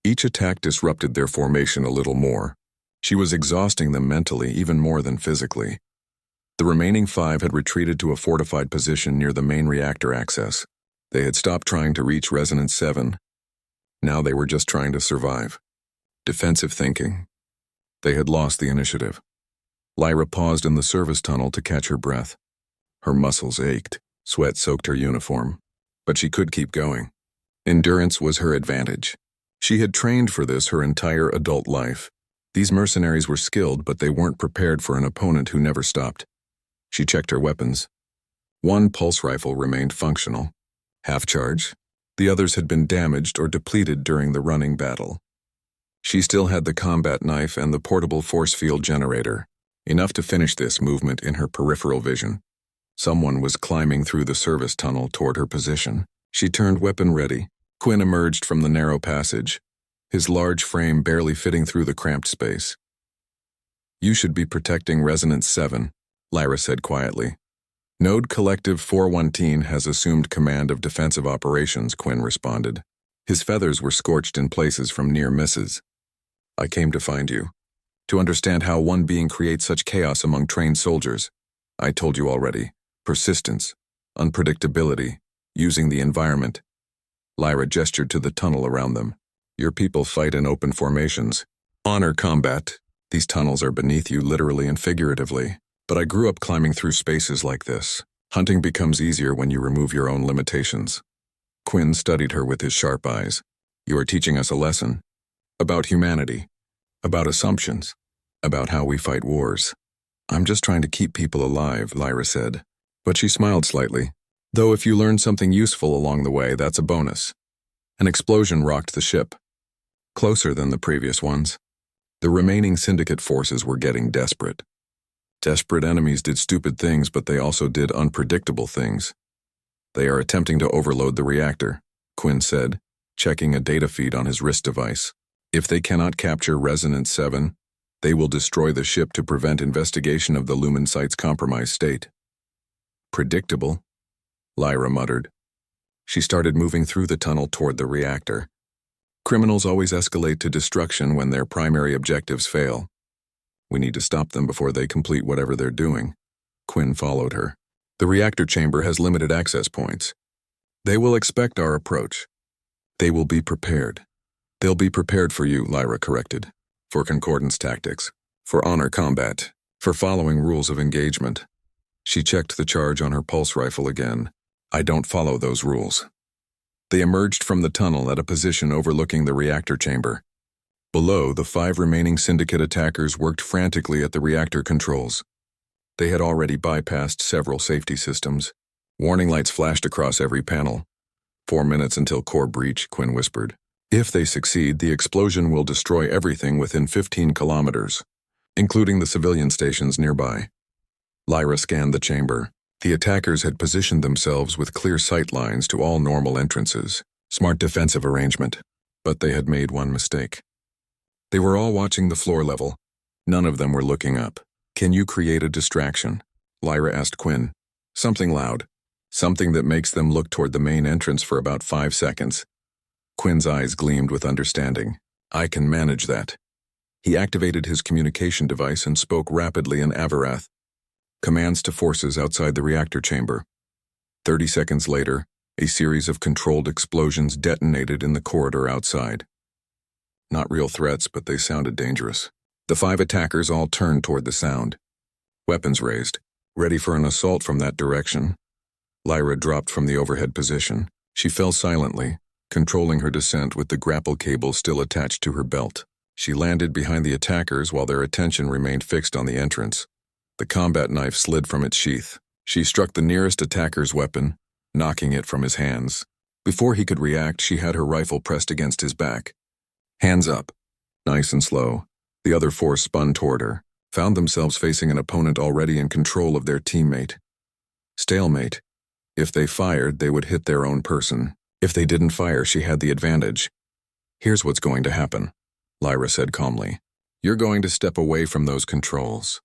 Each attack disrupted their formation a little more. She was exhausting them mentally even more than physically. The remaining 5 had retreated to a fortified position near the main reactor access. They had stopped trying to reach Resonance 7. Now they were just trying to survive. Defensive thinking. They had lost the initiative. Lyra paused in the service tunnel to catch her breath. Her muscles ached, sweat soaked her uniform. But she could keep going. Endurance was her advantage. She had trained for this her entire adult life. These mercenaries were skilled, but they weren't prepared for an opponent who never stopped. She checked her weapons. 1 pulse rifle remained functional. Half charge. The others had been damaged or depleted during the running battle. She still had the combat knife and the portable force field generator. Enough to finish this movement in her peripheral vision. Someone was climbing through the service tunnel toward her position. She turned weapon ready. Quinn emerged from the narrow passage, his large frame barely fitting through the cramped space. You should be protecting Resonance 7, Lyra said quietly. Node Collective 417 has assumed command of defensive operations, Quinn responded. His feathers were scorched in places from near misses. I came to find you. To understand how one being creates such chaos among trained soldiers. I told you already. Persistence. Unpredictability. Using the environment. Lyra gestured to the tunnel around them. Your people fight in open formations. Honor combat. These tunnels are beneath you literally and figuratively. But I grew up climbing through spaces like this. Hunting becomes easier when you remove your own limitations. Quinn studied her with his sharp eyes. You are teaching us a lesson. About humanity. About assumptions. About how we fight wars. I'm just trying to keep people alive, Lyra said. But she smiled slightly. Though if you learn something useful along the way, that's a bonus. An explosion rocked the ship. Closer than the previous ones. The remaining Syndicate forces were getting desperate. Desperate enemies did stupid things, but they also did unpredictable things. They are attempting to overload the reactor, Quinn said, checking a data feed on his wrist device. If they cannot capture Resonance 7, they will destroy the ship to prevent investigation of the Lumen site's compromised state. Predictable, Lyra muttered. She started moving through the tunnel toward the reactor. Criminals always escalate to destruction when their primary objectives fail. We need to stop them before they complete whatever they're doing. Quinn followed her. The reactor chamber has limited access points. They will expect our approach. They will be prepared. They'll be prepared for you, Lyra corrected. For concordance tactics. For honor combat. For following rules of engagement. She checked the charge on her pulse rifle again. I don't follow those rules. They emerged from the tunnel at a position overlooking the reactor chamber. Below, the 5 remaining Syndicate attackers worked frantically at the reactor controls. They had already bypassed several safety systems. Warning lights flashed across every panel. 4 minutes until core breach, Quinn whispered. If they succeed, the explosion will destroy everything within 15 kilometers, including the civilian stations nearby. Lyra scanned the chamber. The attackers had positioned themselves with clear sight lines to all normal entrances. Smart defensive arrangement. But they had made one mistake. They were all watching the floor level. None of them were looking up. Can you create a distraction? Lyra asked Quinn. Something loud. Something that makes them look toward the main entrance for about 5 seconds. Quinn's eyes gleamed with understanding. I can manage that. He activated his communication device and spoke rapidly in Avarath. Commands to forces outside the reactor chamber. 30 seconds later, a series of controlled explosions detonated in the corridor outside. Not real threats, but they sounded dangerous. The 5 attackers all turned toward the sound. Weapons raised, ready for an assault from that direction. Lyra dropped from the overhead position. She fell silently, controlling her descent with the grapple cable still attached to her belt. She landed behind the attackers while their attention remained fixed on the entrance. The combat knife slid from its sheath. She struck the nearest attacker's weapon, knocking it from his hands. Before he could react, she had her rifle pressed against his back. Hands up. Nice and slow. The other 4 spun toward her, found themselves facing an opponent already in control of their teammate. Stalemate. If they fired, they would hit their own person. If they didn't fire, she had the advantage. Here's what's going to happen, Lyra said calmly. You're going to step away from those controls.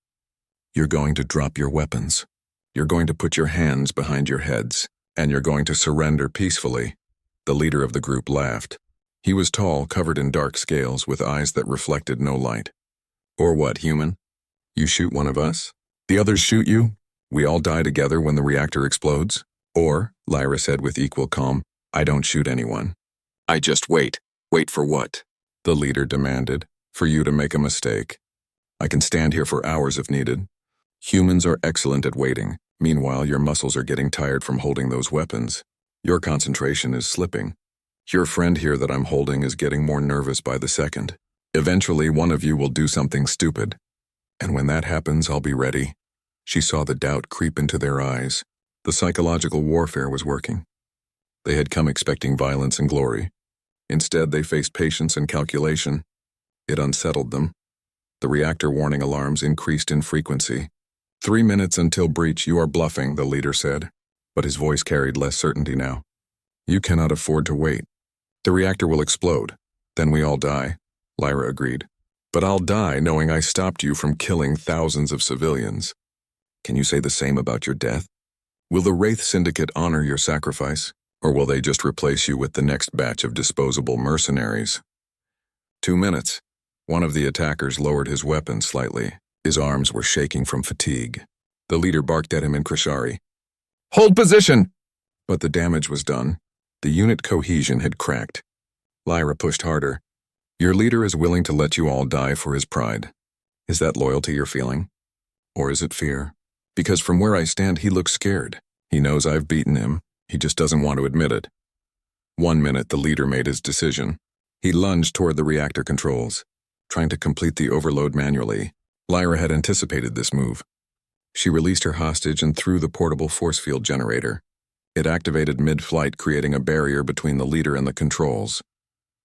You're going to drop your weapons. You're going to put your hands behind your heads, and you're going to surrender peacefully. The leader of the group laughed. He was tall, covered in dark scales, with eyes that reflected no light. Or what, human? You shoot one of us? The others shoot you? We all die together when the reactor explodes? Or, Lyra said with equal calm, I don't shoot anyone. I just wait. Wait for what? The leader demanded. For you to make a mistake. I can stand here for hours if needed. Humans are excellent at waiting. Meanwhile, your muscles are getting tired from holding those weapons. Your concentration is slipping. Your friend here that I'm holding is getting more nervous by the second. Eventually, one of you will do something stupid. And when that happens, I'll be ready. She saw the doubt creep into their eyes. The psychological warfare was working. They had come expecting violence and glory. Instead, they faced patience and calculation. It unsettled them. The reactor warning alarms increased in frequency. 3 minutes until breach, you are bluffing, the leader said. But his voice carried less certainty now. You cannot afford to wait. The reactor will explode. Then we all die, Lyra agreed. But I'll die knowing I stopped you from killing thousands of civilians. Can you say the same about your death? Will the Wraith Syndicate honor your sacrifice, or will they just replace you with the next batch of disposable mercenaries? 2 minutes. One of the attackers lowered his weapon slightly. His arms were shaking from fatigue. The leader barked at him in Krishari. "Hold position!" But the damage was done. The unit cohesion had cracked. Lyra pushed harder. Your leader is willing to let you all die for his pride. Is that loyalty you're feeling? Or is it fear? Because from where I stand, he looks scared. He knows I've beaten him. He just doesn't want to admit it. 1 minute, the leader made his decision. He lunged toward the reactor controls, trying to complete the overload manually. Lyra had anticipated this move. She released her hostage and threw the portable force field generator. It activated mid-flight, creating a barrier between the leader and the controls.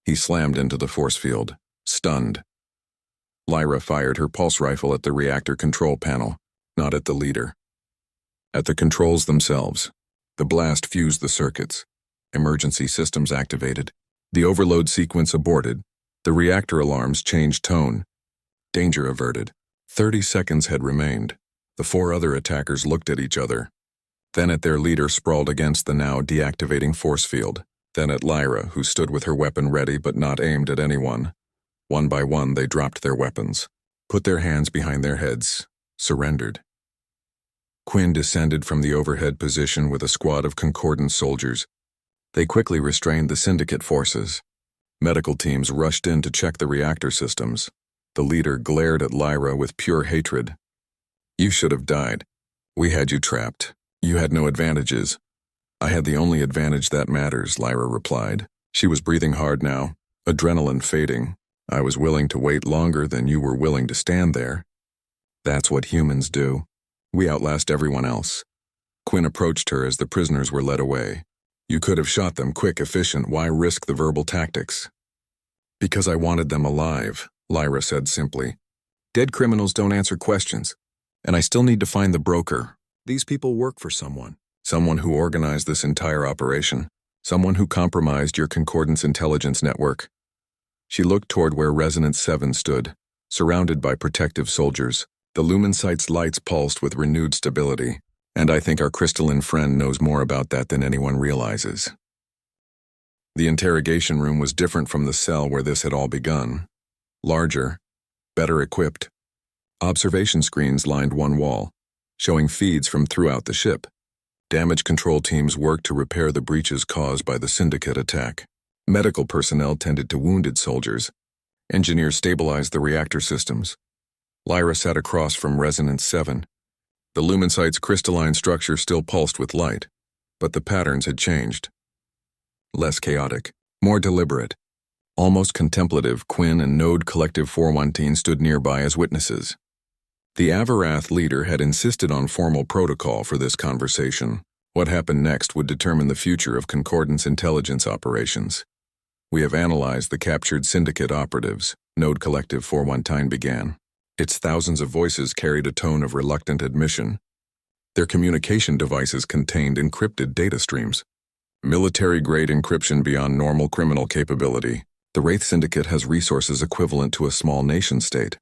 He slammed into the force field, stunned. Lyra fired her pulse rifle at the reactor control panel, not at the leader. At the controls themselves, the blast fused the circuits. Emergency systems activated. The overload sequence aborted. The reactor alarms changed tone. Danger averted. 30 seconds had remained. The 4 other attackers looked at each other. Then at their leader sprawled against the now deactivating force field. Then at Lyra, who stood with her weapon ready but not aimed at anyone. One by one, they dropped their weapons, put their hands behind their heads, surrendered. Quinn descended from the overhead position with a squad of Concordance soldiers. They quickly restrained the Syndicate forces. Medical teams rushed in to check the reactor systems. The leader glared at Lyra with pure hatred. You should have died. We had you trapped. You had no advantages. I had the only advantage that matters, Lyra replied. She was breathing hard now, adrenaline fading. I was willing to wait longer than you were willing to stand there. That's what humans do. We outlast everyone else. Quinn approached her as the prisoners were led away. You could have shot them quick, efficient. Why risk the verbal tactics? Because I wanted them alive, Lyra said simply. Dead criminals don't answer questions. And I still need to find the broker. These people work for someone. Someone who organized this entire operation. Someone who compromised your Concordance intelligence network. She looked toward where Resonance 7 stood, surrounded by protective soldiers. The lumen site's lights pulsed with renewed stability, and I think our crystalline friend knows more about that than anyone realizes. The interrogation room was different from the cell where this had all begun. Larger, better equipped. Observation screens lined one wall, showing feeds from throughout the ship. Damage control teams worked to repair the breaches caused by the Syndicate attack. Medical personnel tended to wounded soldiers. Engineers stabilized the reactor systems. Lyra sat across from Resonance 7. The lumen site's crystalline structure still pulsed with light, but the patterns had changed. Less chaotic, more deliberate. Almost contemplative, Quinn and Node Collective 419 stood nearby as witnesses. The Avarath leader had insisted on formal protocol for this conversation. What happened next would determine the future of Concordance intelligence operations. We have analyzed the captured Syndicate operatives, Node Collective 419 began. Its thousands of voices carried a tone of reluctant admission. Their communication devices contained encrypted data streams. Military-grade encryption beyond normal criminal capability. The Wraith Syndicate has resources equivalent to a small nation-state,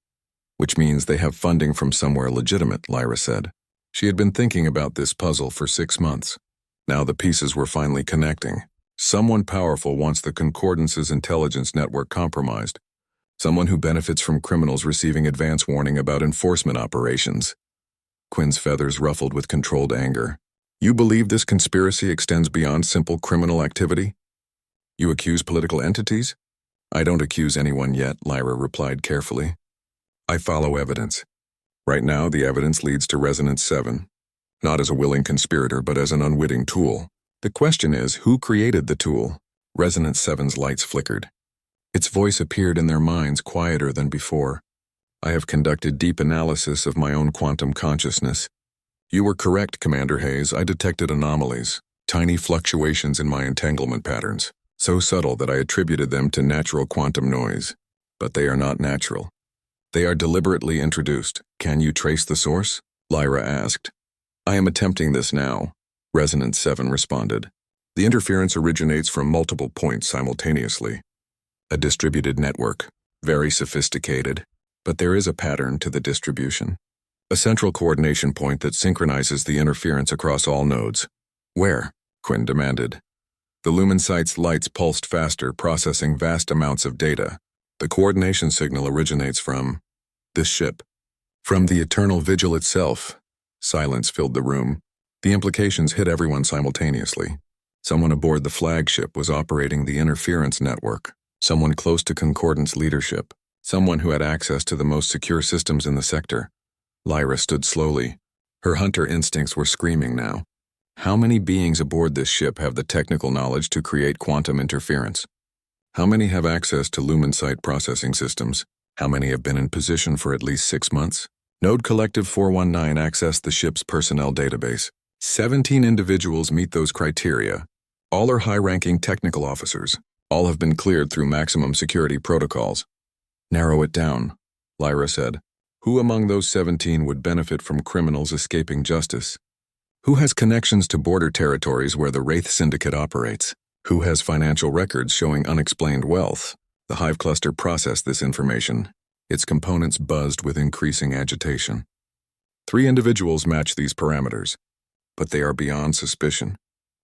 which means they have funding from somewhere legitimate, Lyra said. She had been thinking about this puzzle for 6 months. Now the pieces were finally connecting. Someone powerful wants the Concordance's intelligence network compromised. Someone who benefits from criminals receiving advance warning about enforcement operations. Quinn's feathers ruffled with controlled anger. You believe this conspiracy extends beyond simple criminal activity? You accuse political entities? I don't accuse anyone yet, Lyra replied carefully. I follow evidence. Right now, the evidence leads to Resonance 7. Not as a willing conspirator, but as an unwitting tool. The question is, who created the tool? Resonance 7's lights flickered. Its voice appeared in their minds quieter than before. I have conducted deep analysis of my own quantum consciousness. You were correct, Commander Hayes. I detected anomalies, tiny fluctuations in my entanglement patterns, so subtle that I attributed them to natural quantum noise. But they are not natural. They are deliberately introduced. Can you trace the source? Lyra asked. I am attempting this now, Resonance 7 responded. The interference originates from multiple points simultaneously. A distributed network, very sophisticated, but there is a pattern to the distribution. A central coordination point that synchronizes the interference across all nodes. Where? Quinn demanded. The Lumen site's lights pulsed faster, processing vast amounts of data. The coordination signal originates from this ship. From the Eternal Vigil itself. Silence filled the room. The implications hit everyone simultaneously. Someone aboard the flagship was operating the interference network. Someone close to Concordance leadership. Someone who had access to the most secure systems in the sector. Lyra stood slowly. Her hunter instincts were screaming now. How many beings aboard this ship have the technical knowledge to create quantum interference? How many have access to Lumen site processing systems? How many have been in position for at least 6 months? Node Collective 419 accessed the ship's personnel database. 17 individuals meet those criteria. All are high-ranking technical officers. All have been cleared through maximum security protocols. Narrow it down, Lyra said. Who among those 17 would benefit from criminals escaping justice? Who has connections to border territories where the Wraith Syndicate operates? Who has financial records showing unexplained wealth? The Hive Cluster processed this information. Its components buzzed with increasing agitation. 3 individuals match these parameters, but they are beyond suspicion.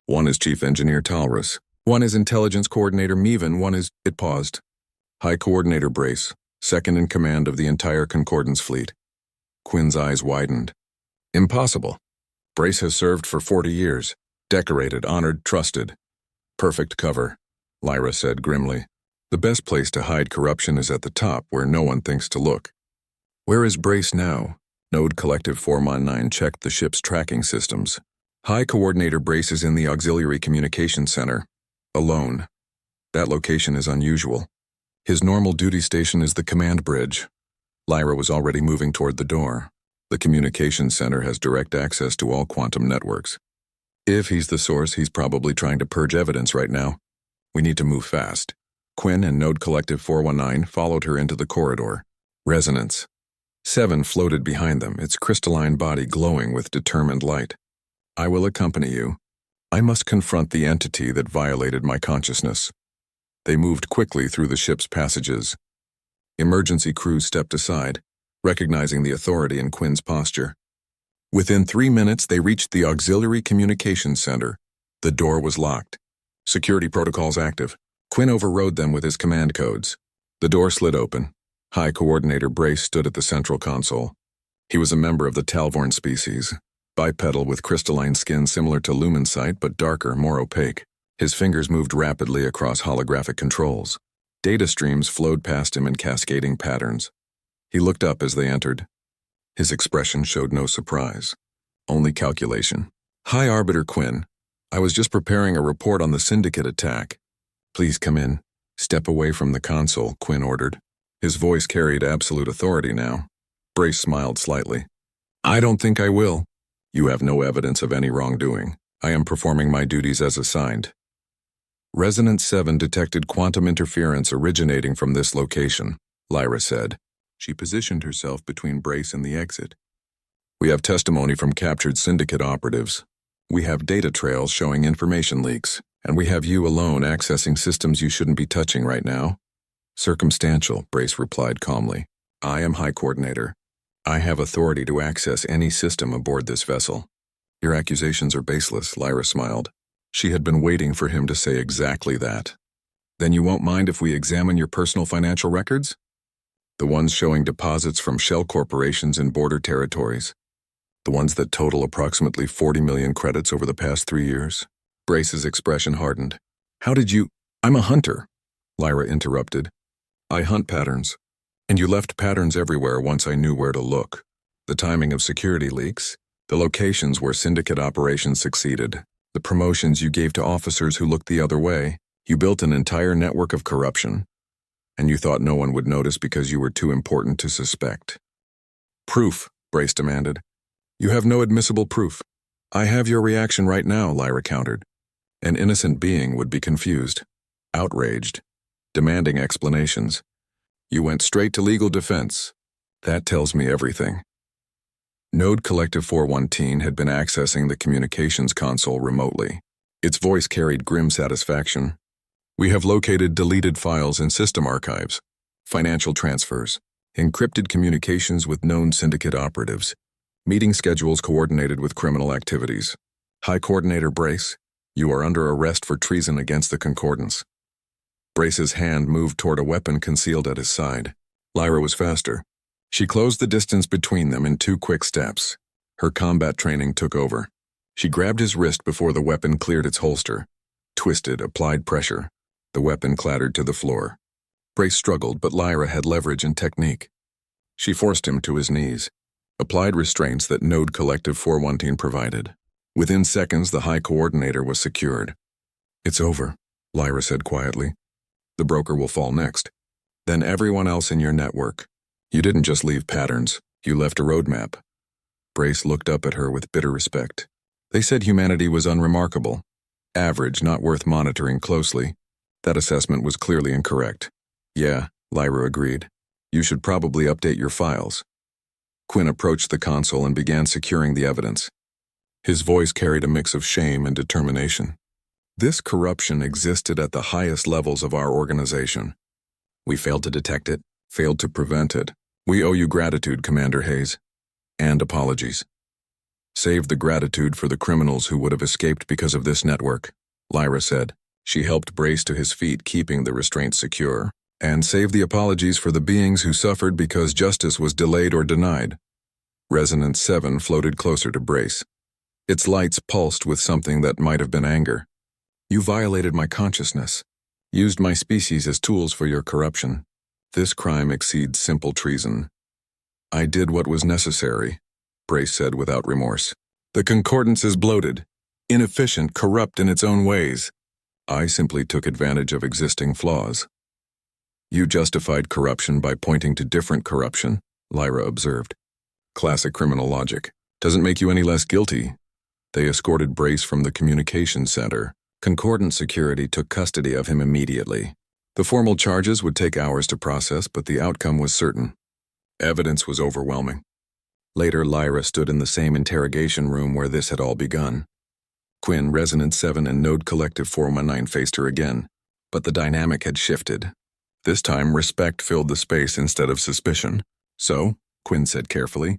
One is Chief Engineer Talrus. One is Intelligence Coordinator Meven. One is... It paused. High Coordinator Brace, second in command of the entire Concordance fleet. Quinn's eyes widened. Impossible. Brace has served for 40 years. Decorated, honored, trusted. Perfect cover, Lyra said grimly. The best place to hide corruption is at the top, where no one thinks to look. Where is Brace now? Node Collective 419 checked the ship's tracking systems. High Coordinator Brace is in the Auxiliary Communications Center. Alone. That location is unusual. His normal duty station is the command bridge. Lyra was already moving toward the door. The Communications Center has direct access to all quantum networks. If he's the source, he's probably trying to purge evidence right now. We need to move fast. Quinn and Node Collective 419 followed her into the corridor. Resonance. 7 floated behind them, its crystalline body glowing with determined light. I will accompany you. I must confront the entity that violated my consciousness. They moved quickly through the ship's passages. Emergency crews stepped aside, recognizing the authority in Quinn's posture. Within 3 minutes, they reached the Auxiliary Communications Center. The door was locked. Security protocols active. Quinn overrode them with his command codes. The door slid open. High Coordinator Brace stood at the central console. He was a member of the Talvorn species, bipedal with crystalline skin similar to Lumencyte but darker, more opaque. His fingers moved rapidly across holographic controls. Data streams flowed past him in cascading patterns. He looked up as they entered. His expression showed no surprise, only calculation. High Arbiter Quinn, I was just preparing a report on the Syndicate attack. Please come in. Step away from the console, Quinn ordered. His voice carried absolute authority now. Brace smiled slightly. I don't think I will. You have no evidence of any wrongdoing. I am performing my duties as assigned. Resonance 7 detected quantum interference originating from this location, Lyra said. She positioned herself between Brace and the exit. We have testimony from captured Syndicate operatives. We have data trails showing information leaks, and we have you alone accessing systems you shouldn't be touching right now. Circumstantial, Brace replied calmly. I am High Coordinator. I have authority to access any system aboard this vessel. Your accusations are baseless, Lyra smiled. She had been waiting for him to say exactly that. Then you won't mind if we examine your personal financial records? The ones showing deposits from shell corporations in border territories. The ones that total approximately 40 million credits over the past 3 years. Brace's expression hardened. How did you... I'm a hunter, Lyra interrupted. I hunt patterns. And you left patterns everywhere once I knew where to look. The timing of security leaks, the locations where Syndicate operations succeeded, the promotions you gave to officers who looked the other way. You built an entire network of corruption. And you thought no one would notice because you were too important to suspect. Proof, Brace demanded. You have no admissible proof. I have your reaction right now, Lyra countered. An innocent being would be confused, outraged, demanding explanations. You went straight to legal defense. That tells me everything. Node Collective 419 had been accessing the communications console remotely. Its voice carried grim satisfaction. We have located deleted files in system archives, financial transfers, encrypted communications with known Syndicate operatives. Meeting schedules coordinated with criminal activities. High Coordinator Brace, you are under arrest for treason against the Concordance. Brace's hand moved toward a weapon concealed at his side. Lyra was faster. She closed the distance between them in 2 quick steps. Her combat training took over. She grabbed his wrist before the weapon cleared its holster. Twisted, applied pressure. The weapon clattered to the floor. Brace struggled, but Lyra had leverage and technique. She forced him to his knees. Applied restraints that Node Collective 414 provided. Within seconds, the High Coordinator was secured. "It's over," Lyra said quietly. "The broker will fall next. Then everyone else in your network. You didn't just leave patterns, you left a roadmap." Brace looked up at her with bitter respect. "They said humanity was unremarkable. Average, not worth monitoring closely. That assessment was clearly incorrect." "Yeah," Lyra agreed. "You should probably update your files." Quinn approached the console and began securing the evidence. His voice carried a mix of shame and determination. "This corruption existed at the highest levels of our organization. We failed to detect it, failed to prevent it. We owe you gratitude, Commander Hayes. And apologies. Save the gratitude for the criminals who would have escaped because of this network," Lyra said. She helped Brace to his feet, keeping the restraint secure. "And save the apologies for the beings who suffered because justice was delayed or denied." Resonance 7 floated closer to Brace. Its lights pulsed with something that might have been anger. "You violated my consciousness. Used my species as tools for your corruption. This crime exceeds simple treason." "I did what was necessary," Brace said without remorse. "The Concordance is bloated, inefficient, corrupt in its own ways. I simply took advantage of existing flaws." "You justified corruption by pointing to different corruption," Lyra observed. "Classic criminal logic. Doesn't make you any less guilty." They escorted Brace from the communications center. Concordant security took custody of him immediately. The formal charges would take hours to process, but the outcome was certain. Evidence was overwhelming. Later, Lyra stood in the same interrogation room where this had all begun. Quinn, Resonance 7, and Node Collective 419 faced her again, but the dynamic had shifted. This time, respect filled the space instead of suspicion. "So," Quinn said carefully,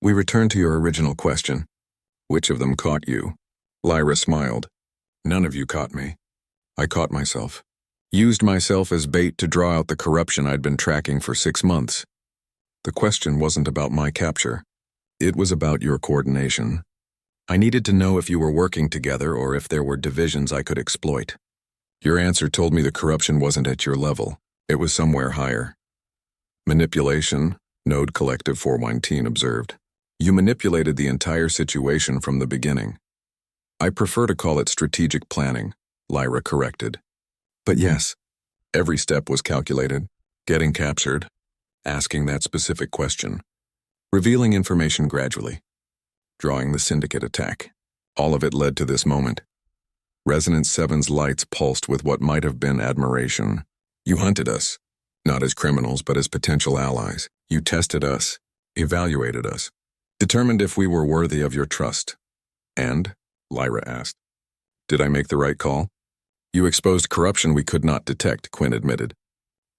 "we return to your original question. Which of them caught you?" Lyra smiled. "None of you caught me. I caught myself. Used myself as bait to draw out the corruption I'd been tracking for 6 months. The question wasn't about my capture. It was about your coordination. I needed to know if you were working together or if there were divisions I could exploit. Your answer told me the corruption wasn't at your level. It was somewhere higher." "Manipulation," Node Collective 419 observed. "You manipulated the entire situation from the beginning." "I prefer to call it strategic planning," Lyra corrected. "But yes, every step was calculated. Getting captured, asking that specific question, revealing information gradually, drawing the syndicate attack. All of it led to this moment." Resonance 7's lights pulsed with what might have been admiration. "You hunted us, not as criminals but as potential allies. You tested us, evaluated us, determined if we were worthy of your trust." "And?" Lyra asked. "Did I make the right call?" "You exposed corruption we could not detect," Quinn admitted.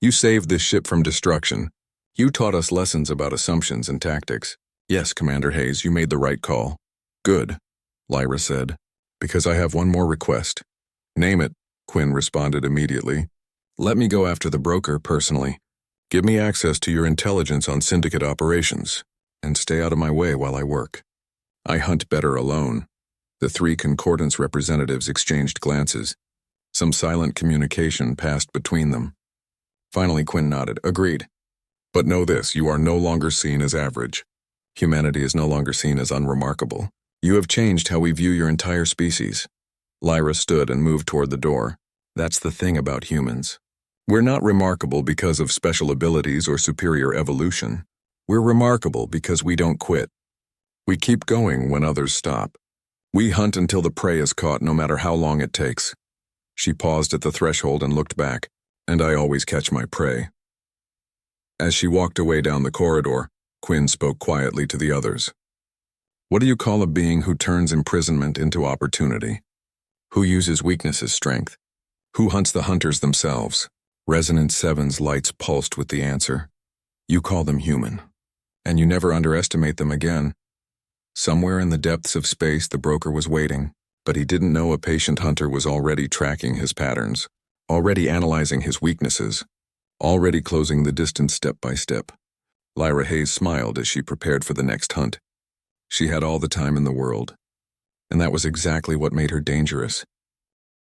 "You saved this ship from destruction. You taught us lessons about assumptions and tactics. Yes, Commander Hayes, you made the right call." "Good," Lyra said, "because I have one more request." "Name it," Quinn responded immediately. "Let me go after the broker personally. Give me access to your intelligence on syndicate operations, and stay out of my way while I work. I hunt better alone." The 3 Concordance representatives exchanged glances. Some silent communication passed between them. Finally, Quinn nodded. "Agreed. But know this, you are no longer seen as average. Humanity is no longer seen as unremarkable. You have changed how we view your entire species." Lyra stood and moved toward the door. "That's the thing about humans. We're not remarkable because of special abilities or superior evolution. We're remarkable because we don't quit. We keep going when others stop. We hunt until the prey is caught, no matter how long it takes." She paused at the threshold and looked back. "And I always catch my prey." As she walked away down the corridor, Quinn spoke quietly to the others. "What do you call a being who turns imprisonment into opportunity? Who uses weakness as strength? Who hunts the hunters themselves?" Resonance 7's lights pulsed with the answer. "You call them human. And you never underestimate them again. Somewhere in the depths of space, the broker was waiting, but he didn't know a patient hunter was already tracking his patterns, already analyzing his weaknesses, already closing the distance step by step. Lyra Hayes smiled as she prepared for the next hunt. She had all the time in the world. And that was exactly what made her dangerous.